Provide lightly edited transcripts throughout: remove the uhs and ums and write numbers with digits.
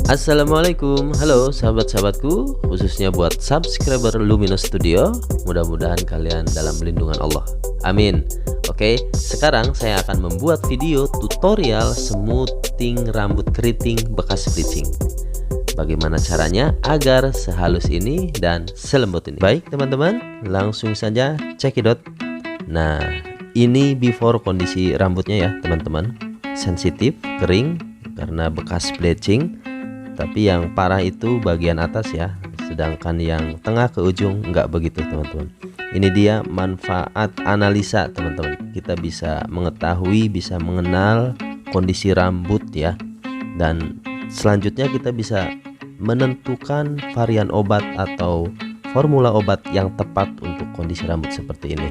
Assalamualaikum, halo sahabat-sahabatku, khususnya buat subscriber Luminous Studio. Mudah-mudahan kalian dalam lindungan Allah, amin. Oke, sekarang saya akan membuat video tutorial smoothing rambut keriting bekas bleaching. Bagaimana caranya agar sehalus ini dan selembut ini? Baik teman-teman, langsung saja cekidot. Nah, ini before kondisi rambutnya ya teman-teman. Sensitif, kering karena bekas bleaching. Tapi yang parah itu bagian atas ya, sedangkan yang tengah ke ujung nggak begitu teman-teman. Ini dia manfaat analisa teman-teman. Kita bisa mengetahui, bisa mengenal kondisi rambut ya. Dan selanjutnya kita bisa menentukan varian obat atau formula obat yang tepat untuk kondisi rambut seperti ini.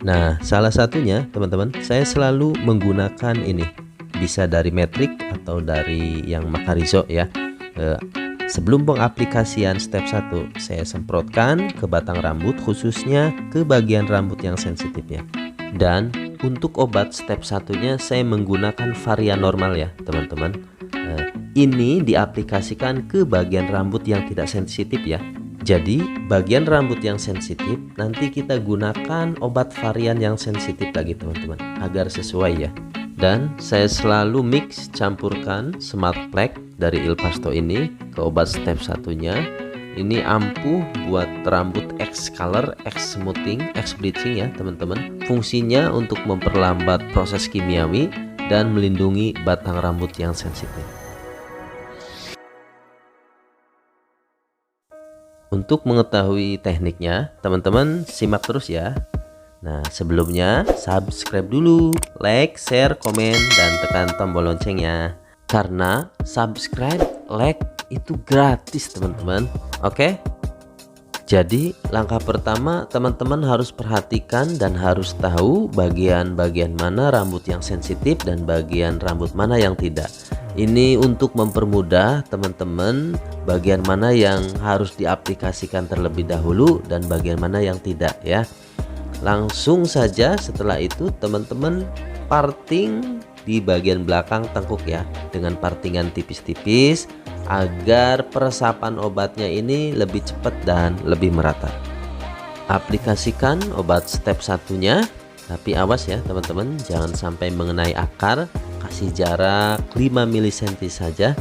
Nah, salah satunya teman-teman, saya selalu menggunakan ini. Bisa dari metrik atau dari yang Makarizo ya. Sebelum pengaplikasian step 1, saya semprotkan ke batang rambut, khususnya ke bagian rambut yang sensitifnya. Dan untuk obat step 1-nya saya menggunakan varian normal ya teman-teman. Ini diaplikasikan ke bagian rambut yang tidak sensitif ya. Jadi bagian rambut yang sensitif nanti kita gunakan obat varian yang sensitif lagi teman-teman, agar sesuai ya. Dan saya selalu mix, campurkan Smart Plaque dari Il Pasto ini ke obat step 1-nya. Ini ampuh buat rambut X color, X smoothing, X bleaching ya teman-teman. Fungsinya untuk memperlambat proses kimiawi dan melindungi batang rambut yang sensitif. Untuk mengetahui tekniknya, teman-teman simak terus ya. Nah, sebelumnya subscribe dulu, like, share, komen, dan tekan tombol loncengnya. Karena subscribe, like itu gratis teman-teman. Oke? Jadi langkah pertama teman-teman harus perhatikan dan harus tahu bagian-bagian mana rambut yang sensitif dan bagian rambut mana yang tidak. Ini untuk mempermudah teman-teman bagian mana yang harus diaplikasikan terlebih dahulu dan bagian mana yang tidak ya. Langsung saja setelah itu teman-teman parting di bagian belakang tengkuk ya, dengan partingan tipis-tipis agar peresapan obatnya ini lebih cepat dan lebih merata. Aplikasikan obat step 1-nya, tapi awas ya teman-teman, jangan sampai mengenai akar. Kasih jarak 5 mili saja.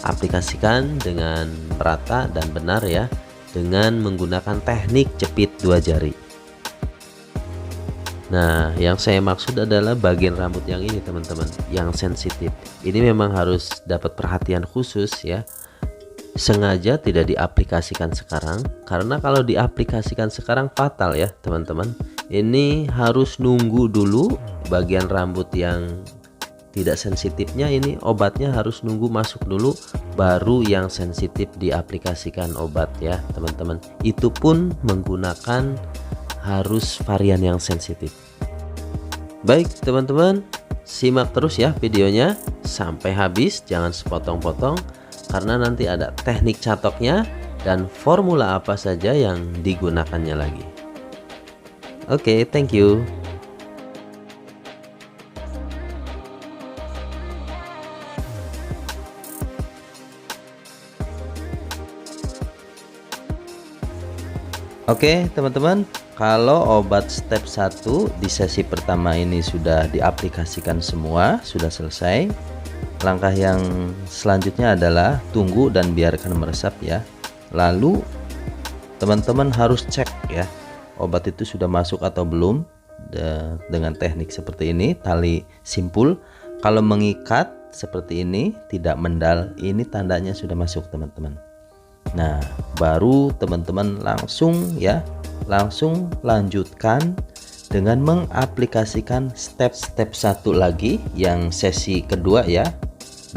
Aplikasikan dengan merata dan benar ya, dengan menggunakan teknik jepit 2 jari. Nah, yang saya maksud adalah bagian rambut yang ini teman-teman, yang sensitif. Ini memang harus dapat perhatian khusus ya. Sengaja tidak diaplikasikan sekarang, karena kalau diaplikasikan sekarang fatal ya teman-teman. Ini harus nunggu dulu bagian rambut yang tidak sensitifnya, ini obatnya harus nunggu masuk dulu, baru yang sensitif diaplikasikan obat ya teman-teman. Itu pun menggunakan harus varian yang sensitif. Baik teman-teman, simak terus ya videonya sampai habis, jangan sepotong-potong, karena nanti ada teknik catoknya dan formula apa saja yang digunakannya lagi. Oke, thank you. Oke teman-teman, kalau obat step 1 di sesi pertama ini sudah diaplikasikan semua, sudah selesai. Langkah yang selanjutnya adalah tunggu dan biarkan meresap ya. Lalu teman-teman harus cek ya, obat itu sudah masuk atau belum. Dengan teknik seperti ini, tali simpul. Kalau mengikat seperti ini, tidak mendal, ini tandanya sudah masuk teman-teman. Nah, baru teman-teman langsung lanjutkan dengan mengaplikasikan step 1 lagi yang sesi kedua ya,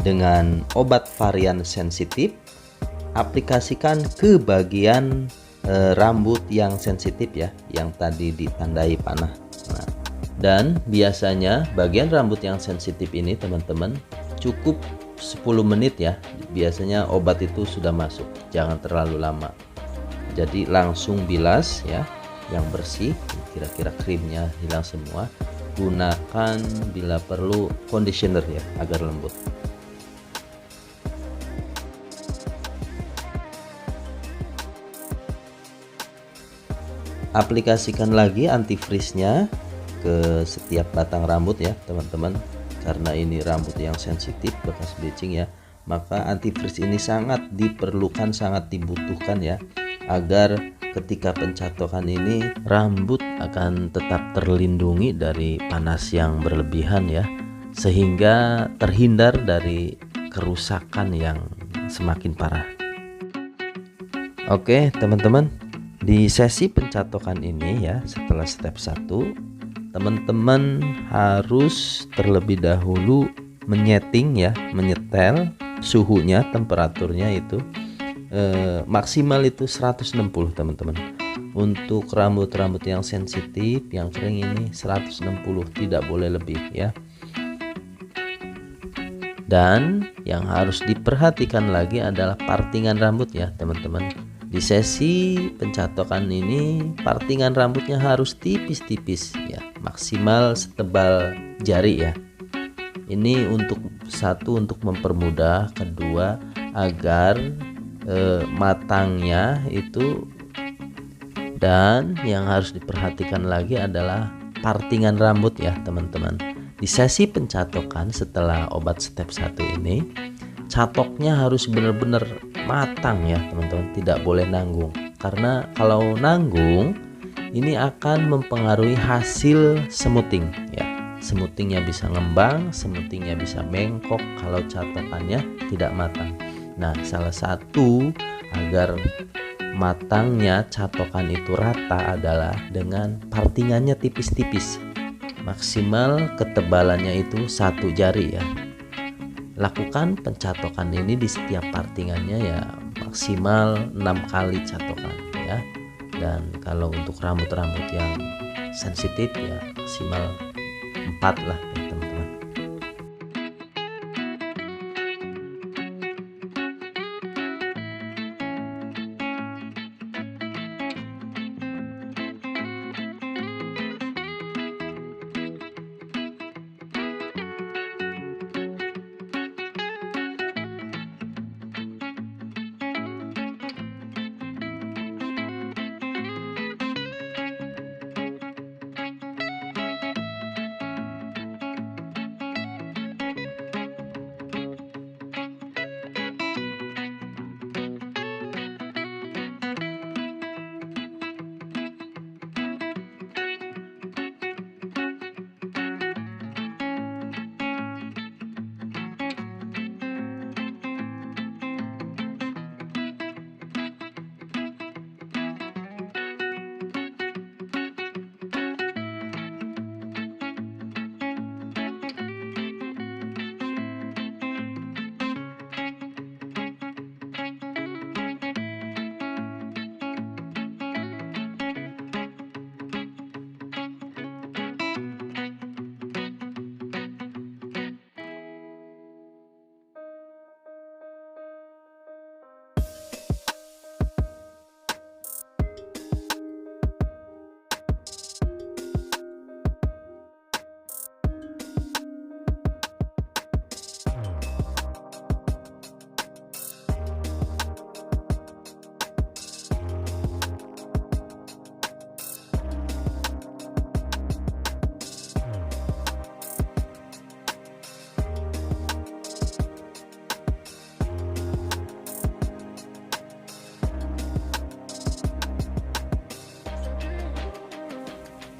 dengan obat varian sensitif. Aplikasikan ke bagian rambut yang sensitif ya, yang tadi ditandai panah. Nah, dan biasanya bagian rambut yang sensitif ini teman-teman cukup 10 menit ya, biasanya obat itu sudah masuk, jangan terlalu lama. Jadi langsung bilas ya, yang bersih, kira-kira krimnya hilang semua. gunakan bila perlu conditioner ya agar lembut. Aplikasikan lagi antifreeze-nya ke setiap batang rambut ya teman-teman, karena ini rambut yang sensitif bekas bleaching ya, maka antifreeze ini sangat diperlukan, sangat dibutuhkan ya, agar ketika pencatokan ini rambut akan tetap terlindungi dari panas yang berlebihan ya, sehingga terhindar dari kerusakan yang semakin parah. Oke teman-teman, di sesi pencatokan ini ya, setelah step 1 teman-teman harus terlebih dahulu menyeting ya, menyetel suhunya, temperaturnya itu maksimal itu 160 teman-teman. Untuk rambut-rambut yang sensitif yang kering ini 160, tidak boleh lebih ya. Dan yang harus diperhatikan lagi adalah partingan rambut ya teman-teman. Di sesi pencatokan ini partingan rambutnya harus tipis-tipis ya, maksimal setebal jari ya. Ini untuk satu, untuk mempermudah, kedua agar matangnya itu. Dan yang harus diperhatikan lagi adalah partingan rambut ya teman-teman. Di sesi pencatokan setelah obat step 1 ini, catoknya harus benar-benar matang ya teman-teman, tidak boleh nanggung, karena kalau nanggung ini akan mempengaruhi hasil smoothing ya. Smoothingnya bisa ngembang, smoothingnya bisa bengkok kalau catokannya tidak matang. Nah, salah satu agar matangnya catokan itu rata adalah dengan partingannya tipis-tipis, maksimal ketebalannya itu 1 jari ya. Lakukan pencatokan ini di setiap partingannya ya, maksimal 6 kali catokan ya. Dan kalau untuk rambut-rambut yang sensitif ya maksimal 4 lah ya teman-teman.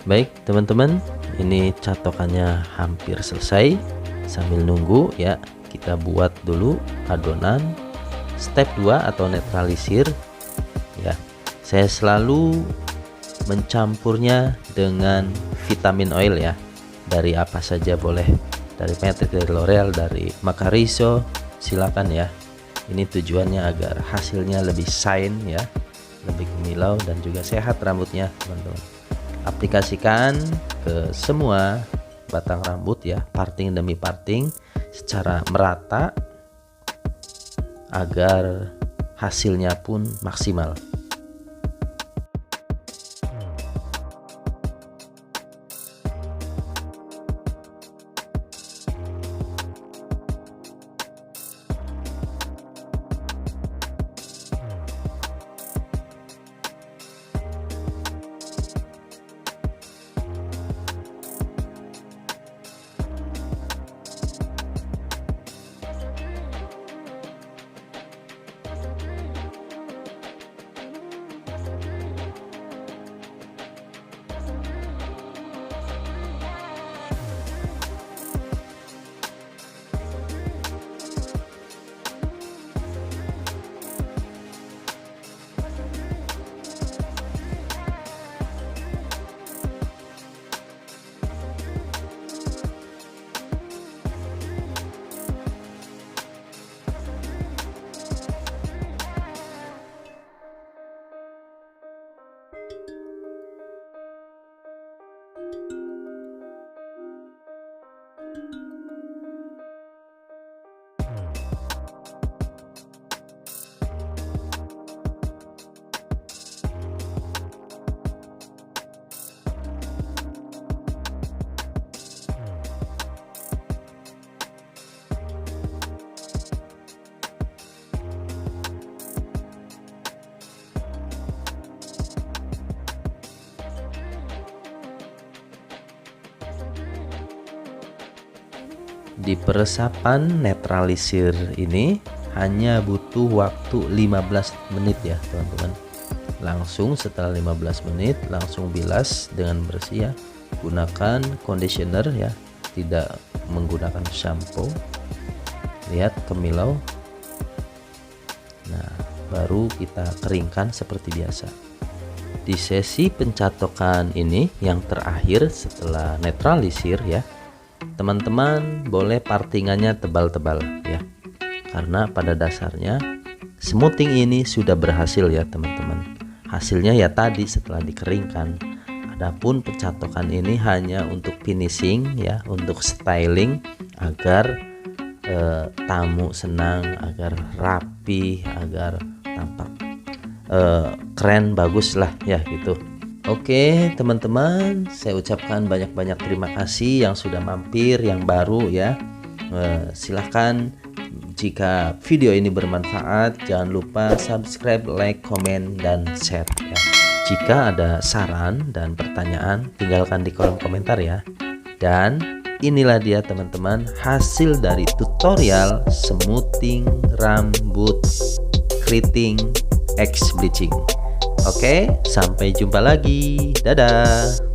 Baik teman-teman, ini catokannya hampir selesai. Sambil nunggu ya, kita buat dulu adonan step 2 atau netralisir ya. Saya selalu mencampurnya dengan vitamin oil ya, dari apa saja boleh, dari Matrix, dari L'Oreal, dari Macarizo, silakan ya. Ini tujuannya agar hasilnya lebih shine ya, lebih kemilau dan juga sehat rambutnya teman-teman. Aplikasikan ke semua batang rambut ya, parting demi parting secara merata agar hasilnya pun maksimal. Di peresapan netralisir ini hanya butuh waktu 15 menit ya teman-teman. Langsung setelah 15 menit langsung bilas dengan bersih ya. Gunakan conditioner ya, tidak menggunakan shampoo. Lihat kemilau. Nah, baru kita keringkan seperti biasa. Di sesi pencatokan ini yang terakhir setelah netralisir ya, teman-teman boleh partingannya tebal-tebal ya, karena pada dasarnya smoothing ini sudah berhasil ya teman-teman. Hasilnya ya tadi setelah dikeringkan. Adapun pencatokan ini hanya untuk finishing ya, untuk styling agar tamu senang, agar rapi, agar tampak keren, bagus lah ya gitu. Oke teman-teman, saya ucapkan banyak-banyak terima kasih yang sudah mampir, yang baru ya. Silahkan jika video ini bermanfaat, jangan lupa subscribe, like, komen, dan share ya. Jika ada saran dan pertanyaan, tinggalkan di kolom komentar ya. Dan inilah dia teman-teman hasil dari tutorial smoothing rambut keriting X bleaching. Oke, sampai jumpa lagi. Dadah.